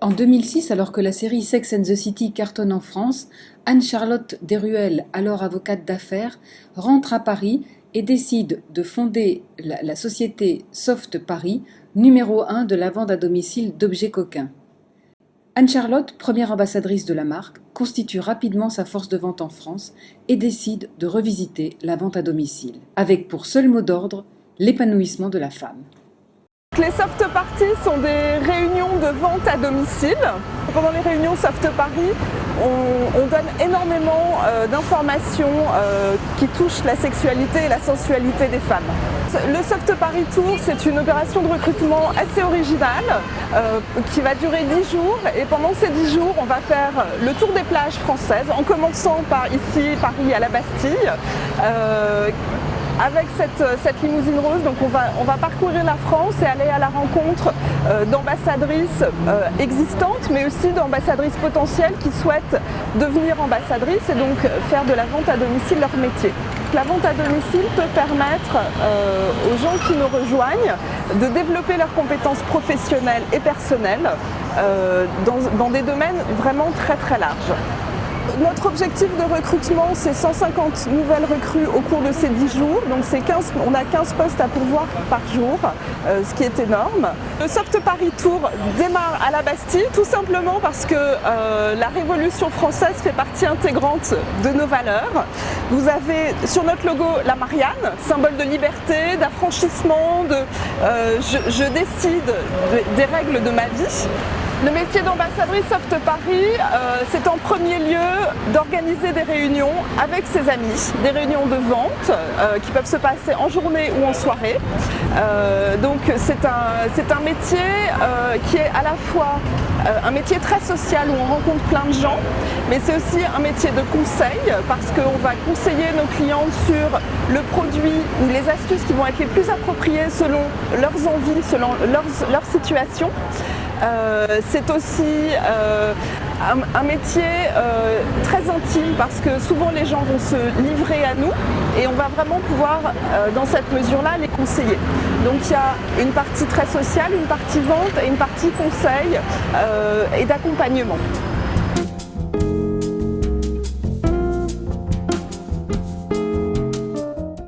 En 2006, alors que la série Sex and the City cartonne en France, Anne-Charlotte Deruel, alors avocate d'affaires, rentre à Paris et décide de fonder la société Soft Paris, numéro 1 de la vente à domicile d'objets coquins. Anne-Charlotte, première ambassadrice de la marque, constitue rapidement sa force de vente en France et décide de revisiter la vente à domicile, avec pour seul mot d'ordre l'épanouissement de la femme. Les soft parties sont des réunions de vente à domicile. Pendant les réunions Soft Paris, on donne énormément d'informations qui touchent la sexualité et la sensualité des femmes. Le Soft Paris Tour, c'est une opération de recrutement assez originale qui va durer 10 jours. Et pendant ces 10 jours, on va faire le tour des plages françaises, en commençant par ici, Paris à la Bastille. Avec cette limousine rose, donc on va parcourir la France et aller à la rencontre d'ambassadrices existantes, mais aussi d'ambassadrices potentielles qui souhaitent devenir ambassadrices et donc faire de la vente à domicile leur métier. La vente à domicile peut permettre aux gens qui nous rejoignent de développer leurs compétences professionnelles et personnelles dans des domaines vraiment très très larges. Notre objectif de recrutement, c'est 150 nouvelles recrues au cours de ces 10 jours. Donc on a 15 postes à pourvoir par jour, ce qui est énorme. Le Soft Paris Tour démarre à la Bastille, tout simplement parce que la Révolution française fait partie intégrante de nos valeurs. Vous avez sur notre logo la Marianne, symbole de liberté, d'affranchissement, je décide des règles de ma vie. Le métier d'ambassadrice Soft Paris, c'est en premier lieu d'organiser des réunions avec ses amis, des réunions de vente qui peuvent se passer en journée ou en soirée. Donc c'est un métier qui est à la fois un métier très social où on rencontre plein de gens, mais c'est aussi un métier de conseil parce qu'on va conseiller nos clientes sur le produit ou les astuces qui vont être les plus appropriées selon leurs envies, selon leur situation. C'est aussi un métier très intime parce que souvent les gens vont se livrer à nous et on va vraiment pouvoir dans cette mesure-là les conseiller. Donc il y a une partie très sociale, une partie vente et une partie conseil et d'accompagnement.